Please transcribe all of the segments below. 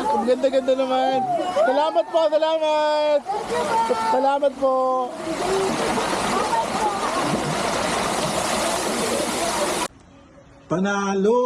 Ang ganda-ganda naman. Salamat po, salamat. Salamat po. Panalo!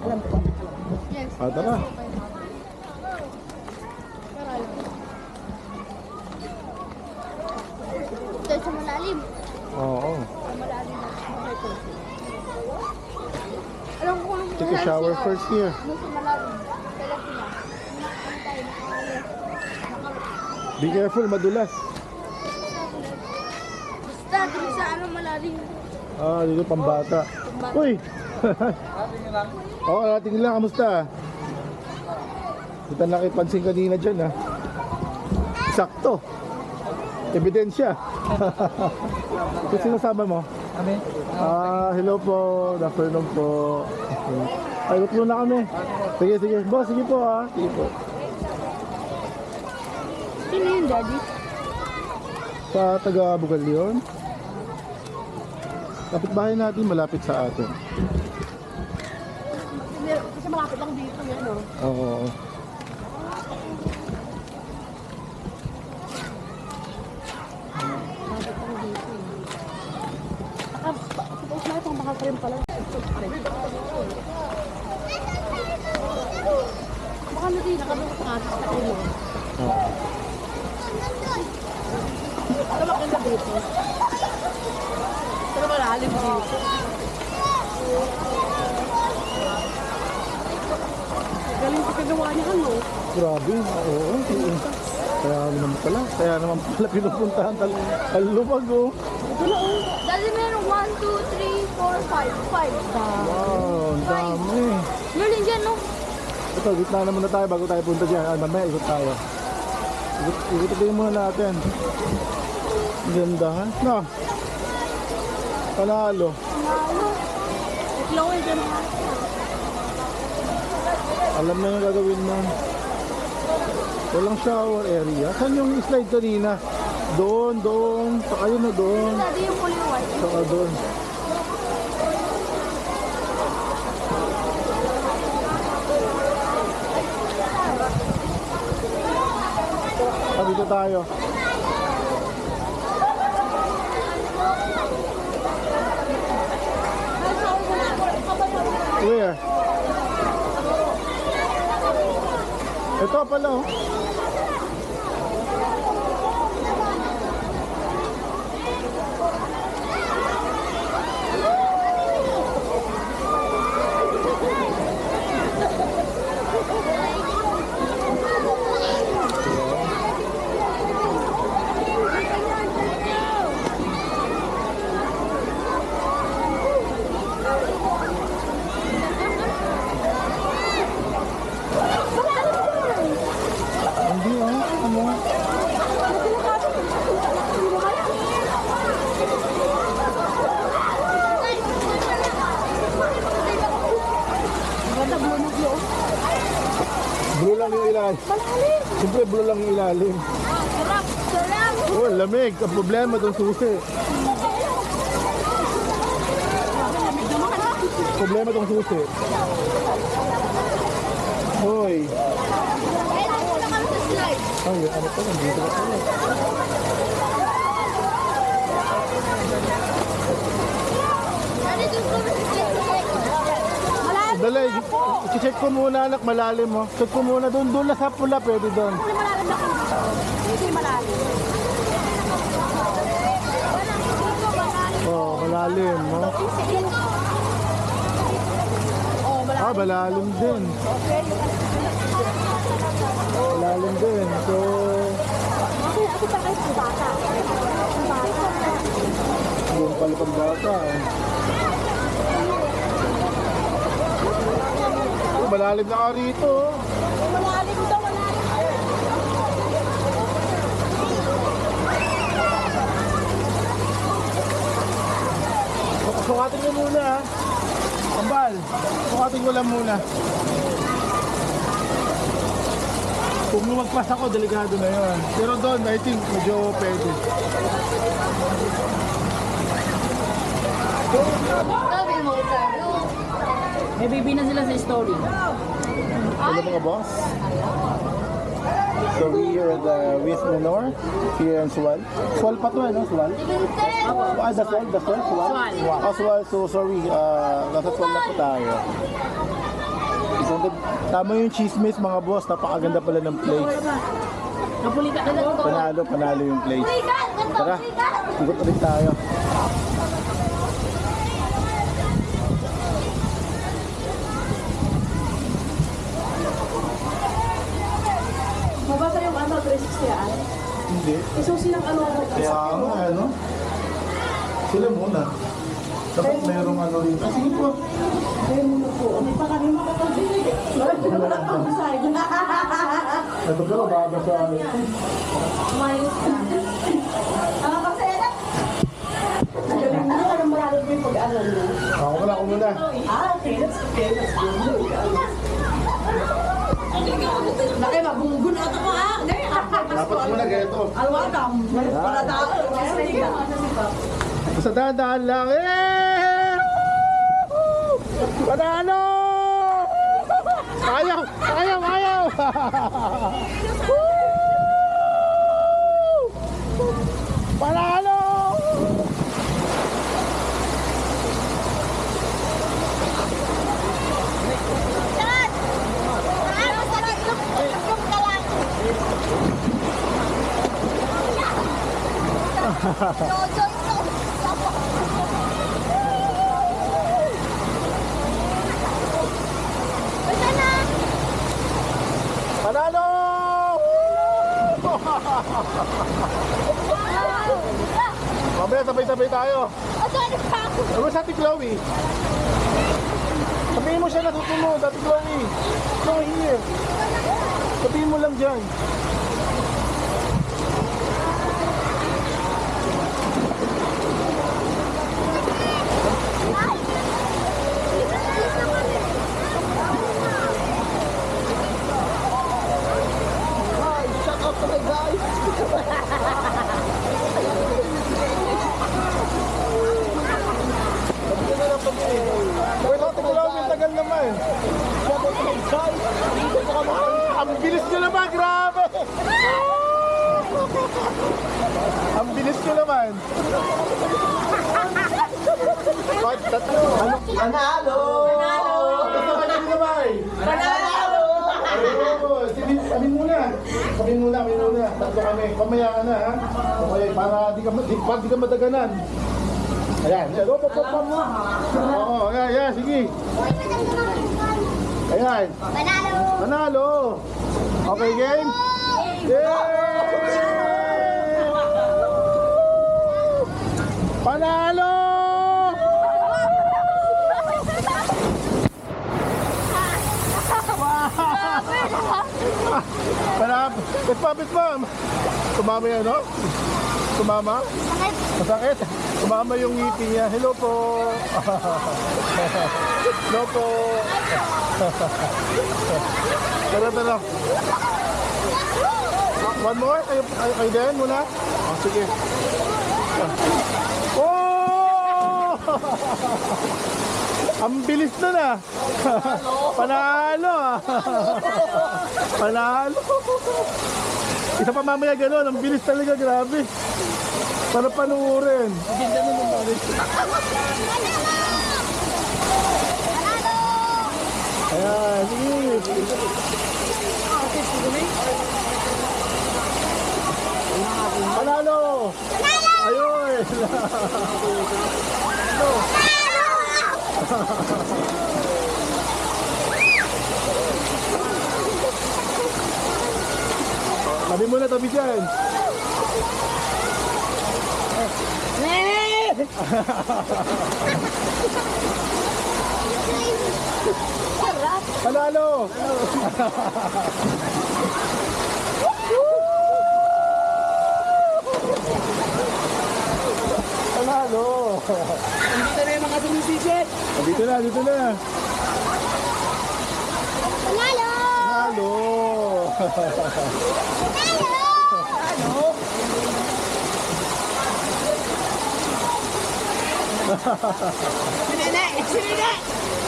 Alam ko. Yes. Tara. Dahil sa malalim. Oo. Malalim na. Alam ko kung Take a shower first here. Nung sa malalim. Kailan ko na. Nakakita tayo. Be careful, madulas. Basta, dun sa ano malalim. Dito pambata. Uy! Oo, natin lang. Kamusta? Kita nakipansin kanina dyan, ha? Sakto. Ebidensya. Ito sinasama mo? Kami? Hello po. Good afternoon po. Ay, wait muna kami. Sige, sige. Boss, sige po, ha? Sige po. Sino yun, Daddy? Sa taga-Bugal yun. Kapitbahay natin, malapit sa atin. Kasi malapit lang dito yan, no? Oo. Malapit lang dito. Suppose na itong mahal pa rin pala. Baka na din, nakalungkot nga sa kayo. Oo. Ano maganda dito? Pero malalim dito. Galing sa kagawa niya, ano? Grabe, oo. Kaya naman pala pinupuntahan talumag, oh. Ito na, oh. Dali meron 1, 2, 3, 4, 5. 5. Wow, ang dami. Meron dyan, no? Ito, gitna na muna tayo bago tayo punta dyan. Mamaya, ikot tayo. Ikot muna natin. Ang ganda, ha? No. Panalo. Ano? Flowing dyan, ha? Alam na yung gagawin mo. Walang shower area. Saan yung slide kanina? Doon, doon. Saka yun na doon. Dati yung kulay white. Saka doon. Dito tayo. Where? Ito pala, oh. Hindi, oh. Ano? Ganda, blue na blue. Blue lang yung ilalim. Malalim. Siyempre, blue lang yung ilalim. Sarap. Sarap. Oh, lamig. Ang problema itong susi. Problema itong susi. Hoy. Ay, napunta kami sa slide. Ay, ano pa? Nandito ka pala. Ano dun kami sa slide? Malalim. Dali, i-check ko muna anak, malalim mo. Check ko muna doon, doon na sa pula, pwede doon. Hindi malalim na kami. Hindi malalim. Oh, malalim, no? Oh, malalim. Malalim din. Okay. Malalim din. So, Ako pa kayo sa bata. Ang bata. yung pala pang bata. Oh, malalim na ka rito. Malalim daw, malalim. Sukatin mo muna, ha? Ambal, sukatin ko lang muna. Kung magpas ako, delikado na yun. Pero doon, I think, medyo pwede. Sabi mo, Carlo. May baby na sila sa story. Hello mga boss. So we are with Menor here in Sual. Sual pa to no? Sual? Daswal? Sual? Sual. So sorry, nasa Sual na po tayo. Tama yung chismis mga boss, napakaganda pala ng place. Panalo yung place. Tara, ikot ulit tayo. Mabasa yung 360 Hindi. Isusi ng Kaya ano? Sila muna. Dapat merong rin. Sige po. Hindi pa kami makapag-dinig. Ito ka, babasa. Minus na. Galing mo ka ng maralo mo yung pag-ano mo. Ako muna. Okay. That's okay. That's good. Nakay, mabunggun ato mo Dapat muna ganito. Alwatam. Para tao. Basta dadaan lang. Panalo! Ayaw! Panalo! Panalo! Mamaya sabay-sabay tayo. Ano sa Ate Chloe? Sabihin mo siya na susunod, Ate Chloe. Chloe here. Sabihin mo lang dyan. Wait, Ate Chloe, tagal naman. Ang bilis nyo naman, grabe! Ang bilis nyo naman. Ano? Panalo! Basta kayo din naman. Panalo! Sabihin muna. Tatlo kami. Pamaya ka na, ha? Okay, para di ka madaganan. Ayan. Oo, ayan, sige. Ayan. Panalo! Okay, game? Yay! Panalo! Pit pa. Tumama yan, no? Tumama? Masakit? Tumama yung ngiti niya. Hello po. Hello po. Tara. One more? Kayo din muna? Oh, sige. Oh! Ang bilis na na. Panalo ah. Panalo. Isa pa mamaya gano'n. Ang bilis talaga. Grabe. Para panuurin. Ganda mo naman ulit. Ayan. Sige. Panalo. Ayun. Tabi mo na, tabi dyan. Panalo! Panalo! Dito na yung mga sumisigit. Dito na. Panalo! Panalo!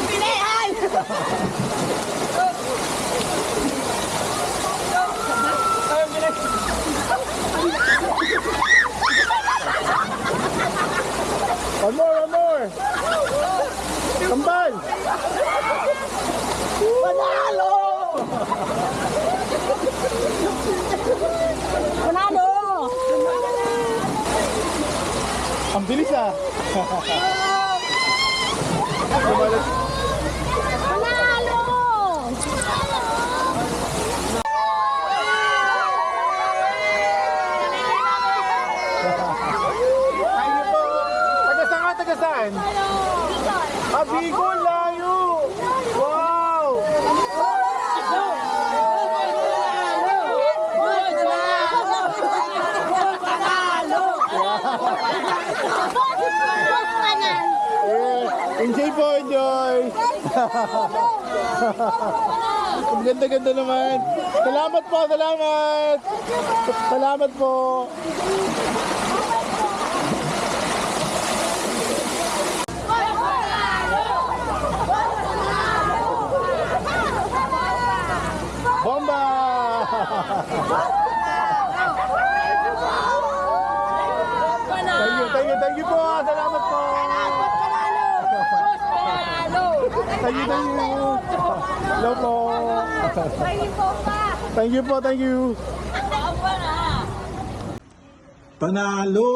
Pinay! One more, one more. Kambal. Panalo! Panalo! Ang bilis ah. Lumalas. Panalo! Tayo po. Taga-saan ka? Taga-saan? Ah, Bicol, layo. Wow! Yeah. Enjoy po, enjoy. Ang ganda-ganda naman. Salamat po, salamat. Salamat po. Bomba! Thank you po. Salamat po. Thank you. Hello po. Thank you po, thank you. Panalo!